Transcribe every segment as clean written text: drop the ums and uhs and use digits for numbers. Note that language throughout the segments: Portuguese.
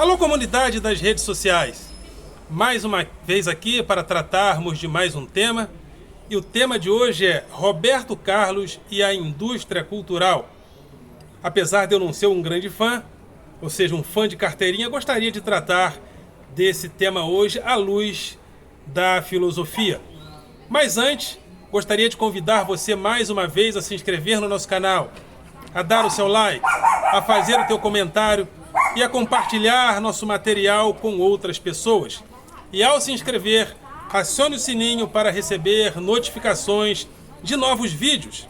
Alô, comunidade das redes sociais! Mais uma vez aqui para tratarmos de mais um tema. E o tema de hoje é Roberto Carlos e a indústria cultural. Apesar de eu não ser um grande fã, ou seja, um fã de carteirinha, gostaria de tratar desse tema hoje à luz da filosofia. Mas antes, gostaria de convidar você mais uma vez a se inscrever no nosso canal, a dar o seu like, a fazer o teu comentário e a compartilhar nosso material com outras pessoas. E ao se inscrever, acione o sininho para receber notificações de novos vídeos.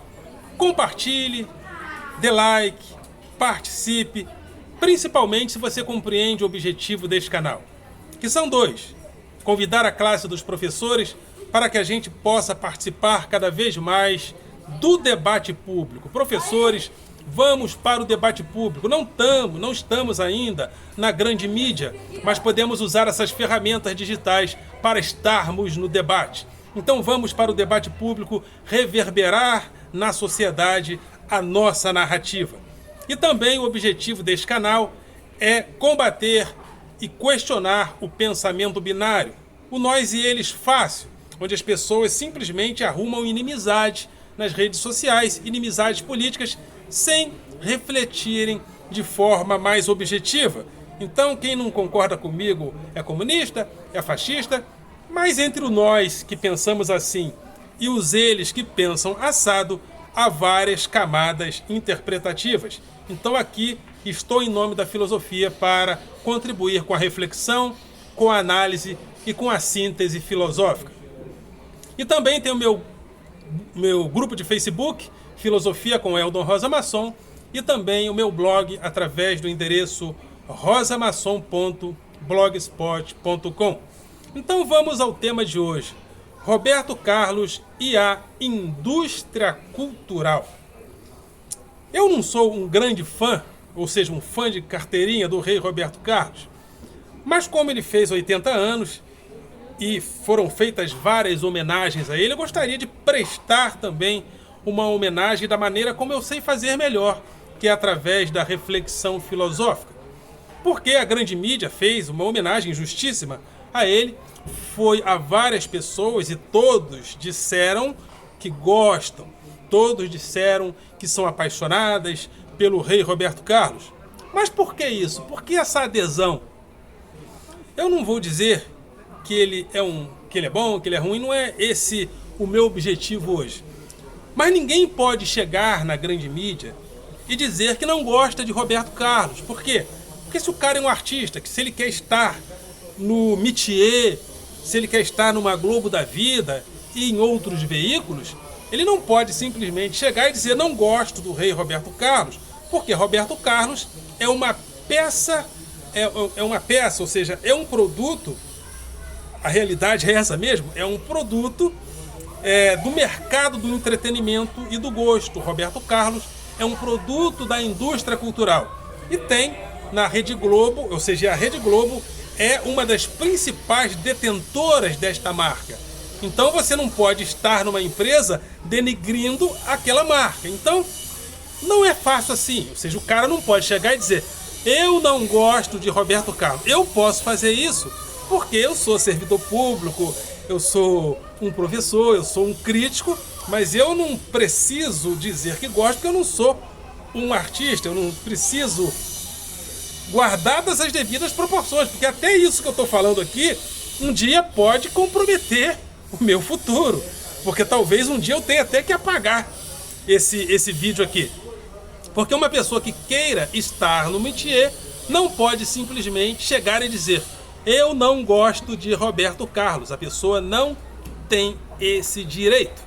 Compartilhe, dê like, participe, principalmente se você compreende o objetivo deste canal, que são dois: convidar a classe dos professores para que a gente possa participar cada vez mais do debate público. Professores, vamos para o debate público. Não estamos ainda na grande mídia, mas podemos usar essas ferramentas digitais para estarmos no debate. Então vamos para o debate público, reverberar na sociedade a nossa narrativa. E também o objetivo deste canal é combater e questionar o pensamento binário, o nós e eles fácil, onde as pessoas simplesmente arrumam inimizade nas redes sociais, inimizades políticas, sem refletirem de forma mais objetiva. Então, quem não concorda comigo é comunista, é fascista, mas entre o nós que pensamos assim e os eles que pensam assado, há várias camadas interpretativas. Então aqui estou em nome da filosofia para contribuir com a reflexão, com a análise e com a síntese filosófica. E também tem o meu grupo de Facebook, Filosofia com Eldon Rosa Masson, e também o meu blog através do endereço rosamasson.blogspot.com. Então vamos ao tema de hoje: Roberto Carlos e a indústria cultural. Eu não sou um grande fã, ou seja, um fã de carteirinha do rei Roberto Carlos, mas como ele fez 80 anos e foram feitas várias homenagens a ele, eu gostaria de prestar também uma homenagem da maneira como eu sei fazer melhor, que é através da reflexão filosófica. Porque a grande mídia fez uma homenagem justíssima a ele, foi a várias pessoas e todos disseram que gostam, todos disseram que são apaixonadas pelo rei Roberto Carlos. Mas por que isso? Por que essa adesão? Eu não vou dizer que ele é bom, que ele é ruim, não é esse o meu objetivo hoje. Mas ninguém pode chegar na grande mídia e dizer que não gosta de Roberto Carlos. Por quê? Porque se o cara é um artista, que se ele quer estar no métier, se ele quer estar numa Globo da Vida e em outros veículos, ele não pode simplesmente chegar e dizer não gosto do rei Roberto Carlos, porque Roberto Carlos é uma peça, ou seja, é um produto, a realidade é essa mesmo, é um produto do mercado do entretenimento e do gosto. Roberto Carlos é um produto da indústria cultural. E tem na Rede Globo, ou seja, a Rede Globo é uma das principais detentoras desta marca. Então você não pode estar numa empresa denigrindo aquela marca. Então não é fácil assim. Ou seja, o cara não pode chegar e dizer eu não gosto de Roberto Carlos. Eu posso fazer isso porque eu sou servidor público, eu sou um professor, eu sou um crítico, mas eu não preciso dizer que gosto porque eu não sou um artista, eu não preciso, guardadas as devidas proporções, porque até isso que eu estou falando aqui, um dia pode comprometer o meu futuro, porque talvez um dia eu tenha até que apagar esse vídeo aqui. Porque uma pessoa que queira estar no métier não pode simplesmente chegar e dizer eu não gosto de Roberto Carlos. A pessoa não tem esse direito.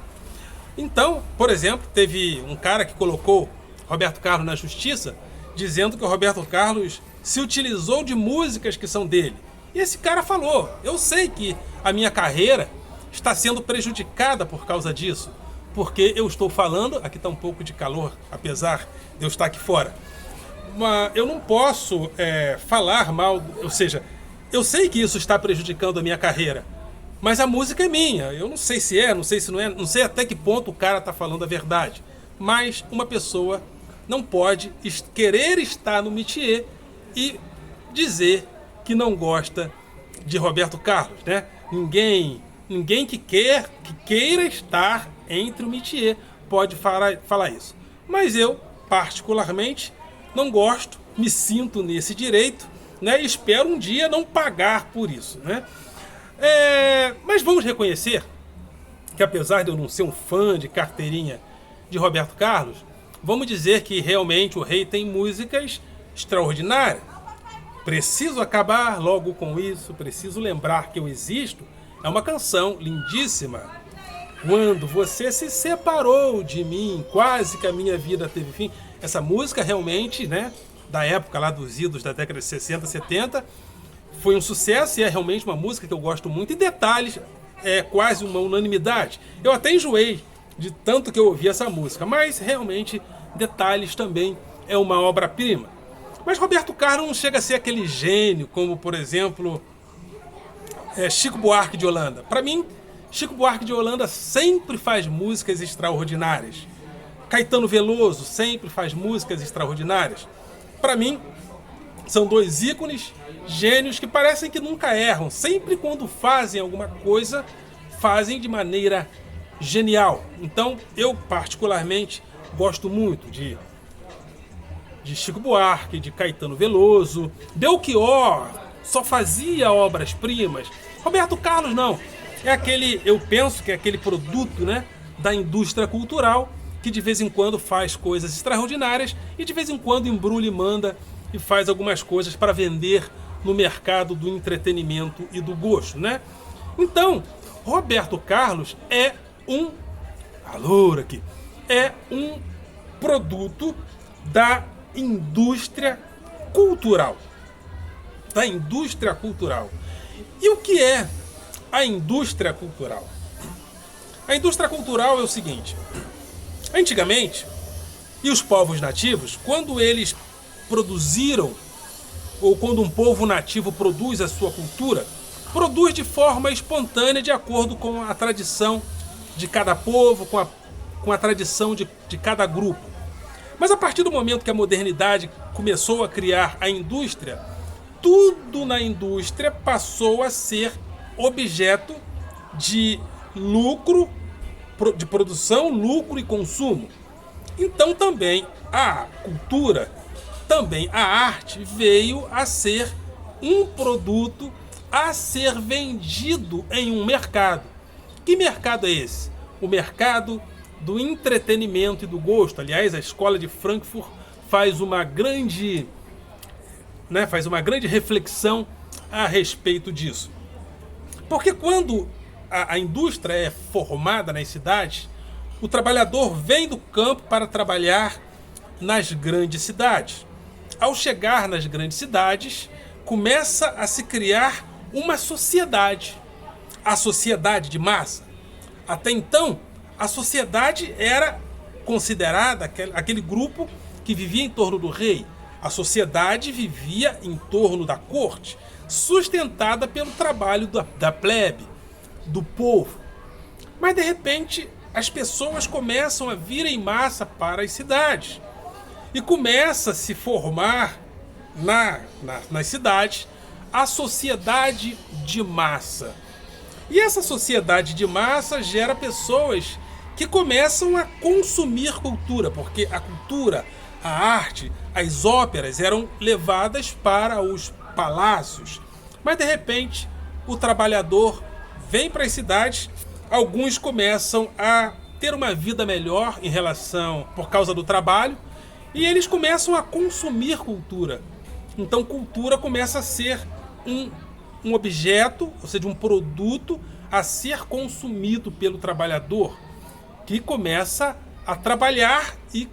Então, por exemplo, teve um cara que colocou Roberto Carlos na justiça, dizendo que o Roberto Carlos se utilizou de músicas que são dele. E esse cara falou, eu sei que a minha carreira está sendo prejudicada por causa disso, porque eu estou falando, aqui está um pouco de calor, apesar de eu estar aqui fora, mas eu não posso falar mal, ou seja, eu sei que isso está prejudicando a minha carreira, mas a música é minha, eu não sei se é, não sei se não é, não sei até que ponto o cara está falando a verdade, mas uma pessoa não pode querer estar no métier e dizer que não gosta de Roberto Carlos, né? Ninguém que queira estar entre o métier pode falar isso. Mas eu, particularmente, não gosto, me sinto nesse direito, né? E espero um dia não pagar por isso, né? Mas vamos reconhecer que, apesar de eu não ser um fã de carteirinha de Roberto Carlos, vamos dizer que realmente o rei tem músicas extraordinárias. Preciso acabar logo com isso, preciso lembrar que eu existo. É uma canção lindíssima. Quando você se separou de mim, quase que a minha vida teve fim. Essa música realmente, né, da época lá dos idos da década de 60, 70, foi um sucesso e é realmente uma música que eu gosto muito. E detalhes, é quase uma unanimidade. Eu até enjoei de tanto que eu ouvi essa música, mas realmente Detalhes também é uma obra-prima. Mas Roberto Carlos não chega a ser aquele gênio como, por exemplo, Chico Buarque de Holanda. Para mim, Chico Buarque de Holanda sempre faz músicas extraordinárias. Caetano Veloso sempre faz músicas extraordinárias. Para mim, são dois ícones, gênios que parecem que nunca erram. Sempre quando fazem alguma coisa, fazem de maneira genial. Então, eu particularmente gosto muito de Chico Buarque, de Caetano Veloso. Belchior só fazia obras-primas. Roberto Carlos não. É aquele, eu penso que é aquele produto, né, da indústria cultural que de vez em quando faz coisas extraordinárias e de vez em quando embrulha e manda e faz algumas coisas para vender no mercado do entretenimento e do gosto, né? Então, Roberto Carlos é um produto da indústria cultural. Da indústria cultural. E o que é a indústria cultural? A indústria cultural é o seguinte: antigamente, e os povos nativos, quando eles produziram, ou quando um povo nativo produz a sua cultura, produz de forma espontânea, de acordo com a tradição de cada povo, com a tradição de cada grupo. Mas a partir do momento que a modernidade começou a criar a indústria, tudo na indústria passou a ser objeto de lucro, de produção, lucro e consumo. Então também a cultura, também a arte veio a ser um produto a ser vendido em um mercado. Que mercado é esse? O mercado do entretenimento e do gosto. Aliás, a escola de Frankfurt faz uma grande reflexão a respeito disso. Porque quando a indústria é formada nas cidades, o trabalhador vem do campo para trabalhar nas grandes cidades. Ao chegar nas grandes cidades, começa a se criar uma sociedade, a sociedade de massa. Até então, a sociedade era considerada aquele grupo que vivia em torno do rei. A sociedade vivia em torno da corte, sustentada pelo trabalho da plebe, do povo. Mas de repente, as pessoas começam a vir em massa para as cidades. E começa a se formar nas cidades a sociedade de massa. E essa sociedade de massa gera pessoas que começam a consumir cultura, porque a cultura, a arte, as óperas eram levadas para os palácios. Mas de repente, o trabalhador vem para as cidades, alguns começam a ter uma vida melhor por causa do trabalho, e eles começam a consumir cultura. Então cultura começa a ser um objeto, ou seja, um produto a ser consumido pelo trabalhador, que começa a trabalhar e,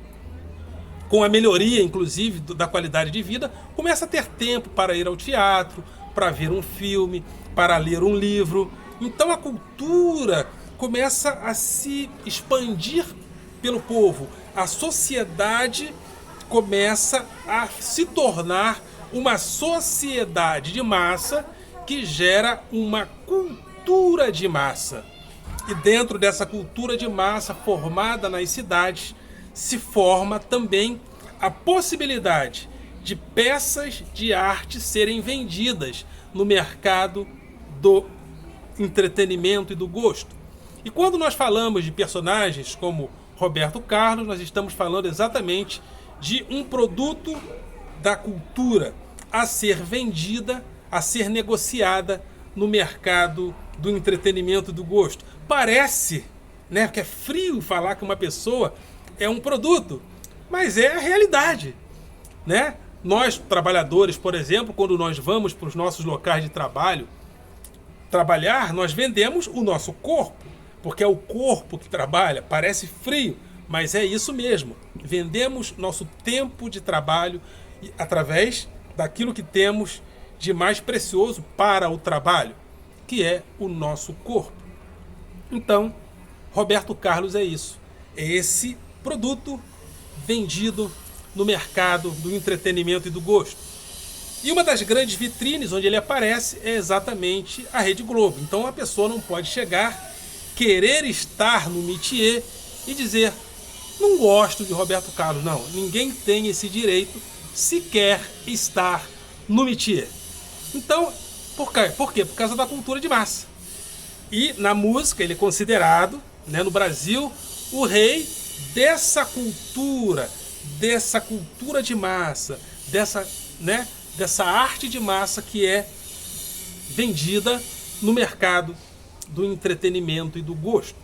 com a melhoria, inclusive, da qualidade de vida, começa a ter tempo para ir ao teatro, para ver um filme, para ler um livro. Então a cultura começa a se expandir pelo povo. A sociedade começa a se tornar uma sociedade de massa que gera uma cultura de massa. E dentro dessa cultura de massa formada nas cidades, se forma também a possibilidade de peças de arte serem vendidas no mercado do entretenimento e do gosto. E quando nós falamos de personagens como Roberto Carlos, nós estamos falando exatamente de um produto da cultura a ser vendida, a ser negociada no mercado do entretenimento e do gosto. Parece, né, que é frio falar que uma pessoa é um produto, mas é a realidade, né? Nós, trabalhadores, por exemplo, quando nós vamos para os nossos locais de trabalho trabalhar, nós vendemos o nosso corpo, porque é o corpo que trabalha. Parece frio, mas é isso mesmo. Vendemos nosso tempo de trabalho através daquilo que temos de mais precioso para o trabalho, que é o nosso corpo. Então, Roberto Carlos é isso. É esse produto vendido no mercado do entretenimento e do gosto. E uma das grandes vitrines onde ele aparece é exatamente a Rede Globo. Então a pessoa não pode chegar, querer estar no métier e dizer: não gosto de Roberto Carlos. Não, ninguém tem esse direito se quer estar no métier. Então, por quê? Por causa da cultura de massa. E na música ele é considerado, né, no Brasil, o rei dessa cultura de massa, dessa arte de massa que é vendida no mercado do entretenimento e do gosto.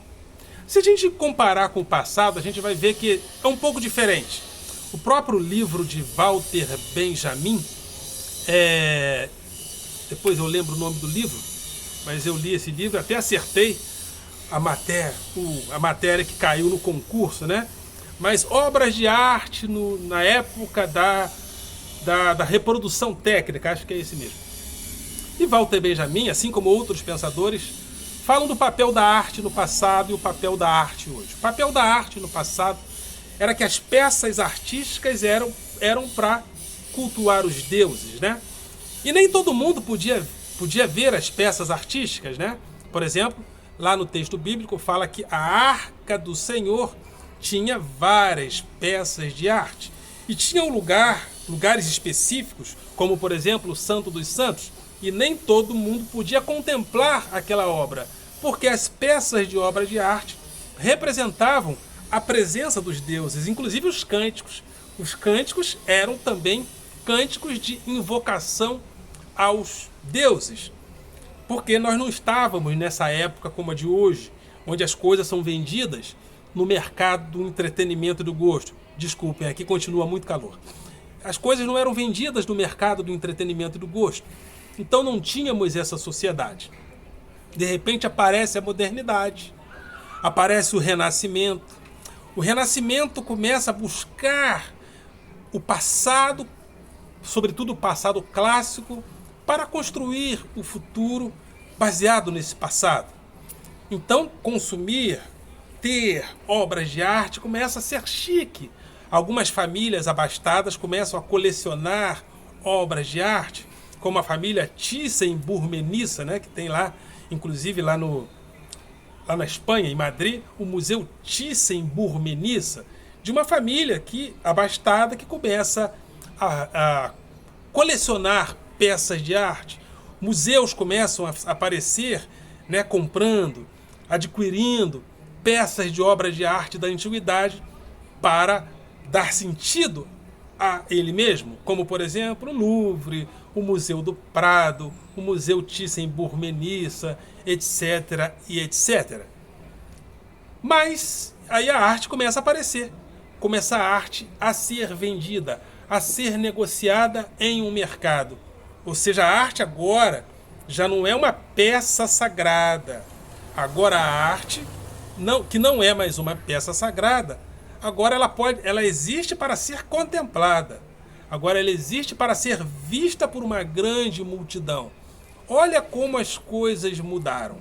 Se a gente comparar com o passado, a gente vai ver que é um pouco diferente. O próprio livro de Walter Benjamin, depois eu lembro o nome do livro, mas eu li esse livro, até acertei a matéria que caiu no concurso, né? Mas obras de arte na época da reprodução técnica, acho que é esse mesmo. E Walter Benjamin, assim como outros pensadores, falam do papel da arte no passado e o papel da arte hoje. O papel da arte no passado era que as peças artísticas eram para cultuar os deuses, né? E nem todo mundo podia ver as peças artísticas, né? Por exemplo, lá no texto bíblico fala que a Arca do Senhor tinha várias peças de arte. E tinha lugares específicos, como por exemplo o Santo dos Santos, e nem todo mundo podia contemplar aquela obra, porque as peças de obra de arte representavam a presença dos deuses, inclusive os cânticos. Os cânticos eram também cânticos de invocação aos deuses, porque nós não estávamos nessa época como a de hoje, onde as coisas são vendidas no mercado do entretenimento e do gosto. Desculpem, aqui continua muito calor. As coisas não eram vendidas no mercado do entretenimento e do gosto. Então não tínhamos essa sociedade. De repente aparece a modernidade, aparece o Renascimento. O Renascimento começa a buscar o passado, sobretudo o passado clássico, para construir o futuro baseado nesse passado. Então consumir, ter obras de arte começa a ser chique. Algumas famílias abastadas começam a colecionar obras de arte, como a família Thyssen-Bornemisza, né, que tem lá, inclusive lá na Espanha, em Madrid, o Museu Thyssen-Bornemisza, de uma família abastada que começa a colecionar peças de arte. Museus começam a aparecer, né, comprando, adquirindo peças de obras de arte da antiguidade para dar sentido a ele mesmo, como por exemplo o Louvre, o Museu do Prado, o Museu Thyssen-Bornemisza, etc. e etc. Mas aí a arte começa a aparecer, começa a arte a ser vendida, a ser negociada em um mercado. Ou seja, a arte agora já não é uma peça sagrada. Agora a arte, que não é mais uma peça sagrada, agora ela existe para ser contemplada. Agora ela existe para ser vista por uma grande multidão. Olha como as coisas mudaram.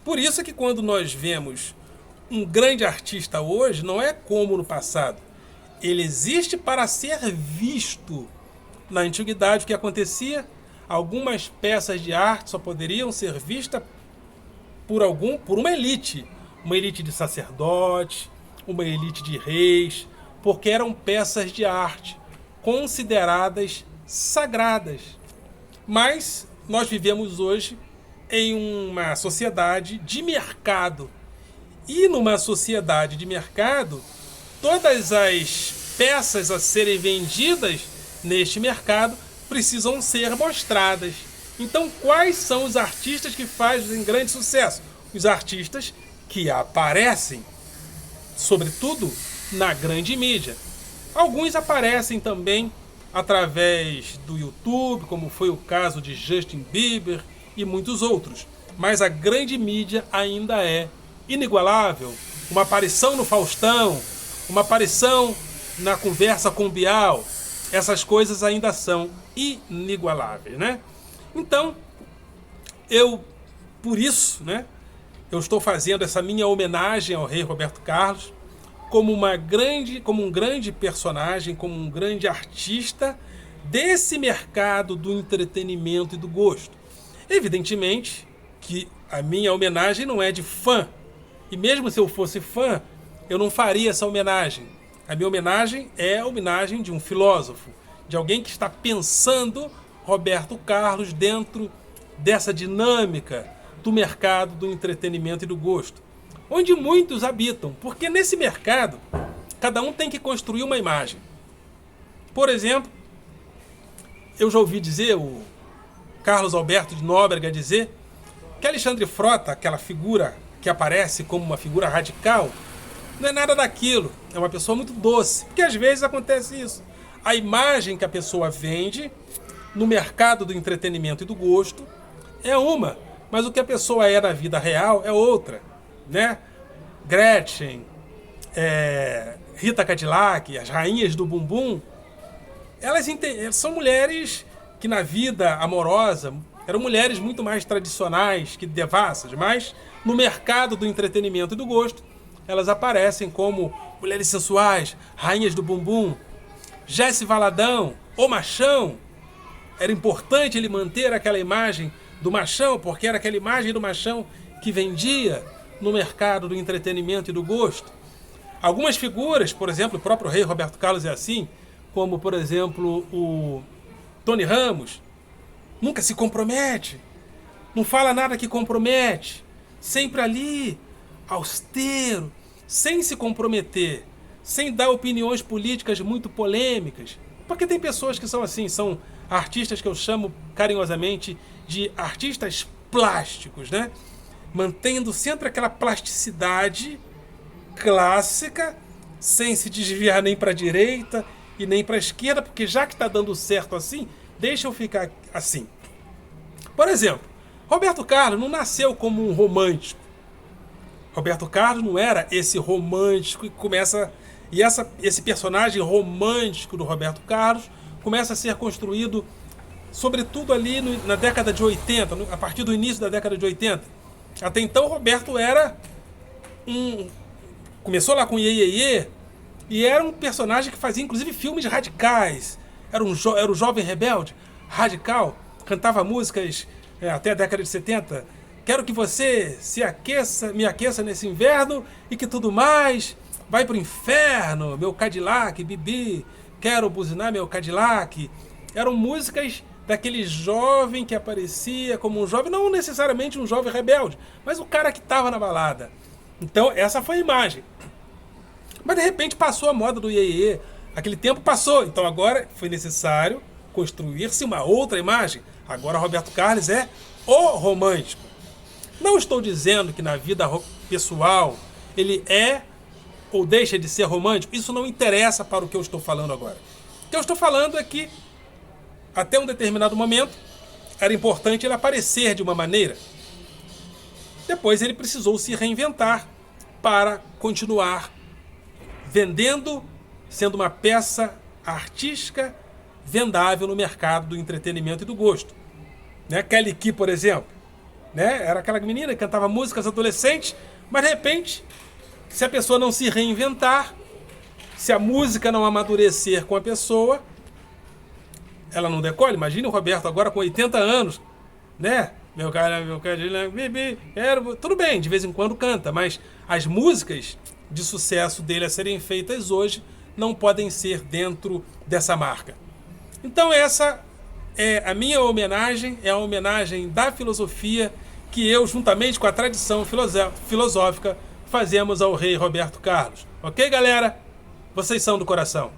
Por isso é que quando nós vemos um grande artista hoje, não é como no passado. Ele existe para ser visto. Na antiguidade, o que acontecia? Algumas peças de arte só poderiam ser vistas por uma elite de sacerdotes, uma elite de reis, porque eram peças de arte consideradas sagradas. Mas nós vivemos hoje em uma sociedade de mercado. E numa sociedade de mercado, todas as peças a serem vendidas neste mercado precisam ser mostradas. Então, quais são os artistas que fazem grande sucesso? Os artistas que aparecem, sobretudo, na grande mídia. Alguns aparecem também através do YouTube, como foi o caso de Justin Bieber e muitos outros. Mas a grande mídia ainda é inigualável. Uma aparição no Faustão, uma aparição na Conversa com Bial, essas coisas ainda são inigualáveis, né? Então, por isso, né, eu estou fazendo essa minha homenagem ao rei Roberto Carlos como um grande personagem, como um grande artista desse mercado do entretenimento e do gosto. Evidentemente que a minha homenagem não é de fã. E mesmo se eu fosse fã, eu não faria essa homenagem. A minha homenagem é a homenagem de um filósofo, de alguém que está pensando Roberto Carlos dentro dessa dinâmica do mercado do entretenimento e do gosto, onde muitos habitam, porque nesse mercado cada um tem que construir uma imagem. Por exemplo, eu já ouvi dizer, o Carlos Alberto de Nóbrega dizer, que Alexandre Frota, aquela figura que aparece como uma figura radical, não é nada daquilo, é uma pessoa muito doce, porque às vezes acontece isso. A imagem que a pessoa vende no mercado do entretenimento e do gosto é uma, mas o que a pessoa é na vida real é outra, né? Gretchen, Rita Cadillac, as rainhas do bumbum, elas são mulheres que na vida amorosa eram mulheres muito mais tradicionais que devassas, mas no mercado do entretenimento e do gosto elas aparecem como mulheres sensuais, rainhas do bumbum. Jesse Valadão, o machão, era importante ele manter aquela imagem do machão, porque era aquela imagem do machão que vendia no mercado do entretenimento e do gosto. Algumas figuras, por exemplo, o próprio rei Roberto Carlos é assim, como, por exemplo, o Tony Ramos, nunca se compromete, não fala nada que compromete, sempre ali, austero, sem se comprometer, sem dar opiniões políticas muito polêmicas, porque tem pessoas que são assim, são artistas que eu chamo carinhosamente de artistas plásticos, né? Mantendo sempre aquela plasticidade clássica, sem se desviar nem para a direita e nem para a esquerda, porque já que está dando certo assim, deixa eu ficar assim. Por exemplo, Roberto Carlos não nasceu como um romântico. Roberto Carlos não era esse romântico que começa... E esse personagem romântico do Roberto Carlos começa a ser construído, sobretudo ali na década de 80, a partir do início da década de 80. Até então, Roberto era começou lá com Iê, Iê, Iê, e era um personagem que fazia, inclusive, filmes radicais. Era o jovem rebelde, radical, cantava músicas até a década de 70. Quero que você me aqueça nesse inverno e que tudo mais... Vai pro inferno, meu Cadillac, Bibi, quero buzinar meu Cadillac. Eram músicas daquele jovem que aparecia como um jovem, não necessariamente um jovem rebelde, mas o cara que estava na balada. Então essa foi a imagem. Mas de repente passou a moda do iê, aquele tempo passou, então agora foi necessário construir-se uma outra imagem. Agora Roberto Carlos é o romântico. Não estou dizendo que na vida pessoal ele é ou deixa de ser romântico, isso não interessa para o que eu estou falando agora. O que eu estou falando é que, até um determinado momento, era importante ele aparecer de uma maneira. Depois ele precisou se reinventar para continuar vendendo, sendo uma peça artística vendável no mercado do entretenimento e do gosto. Né? Kelly Key, por exemplo, né? Era aquela menina que cantava músicas adolescentes, mas de repente... Se a pessoa não se reinventar, se a música não amadurecer com a pessoa, ela não decola. Imagine o Roberto agora com 80 anos, né? Meu cara, Bibi, tudo bem, de vez em quando canta, mas as músicas de sucesso dele a serem feitas hoje não podem ser dentro dessa marca. Então essa é a minha homenagem, é a homenagem da filosofia que eu, juntamente com a tradição filosófica, fazemos ao rei Roberto Carlos. Ok, galera? Vocês são do coração.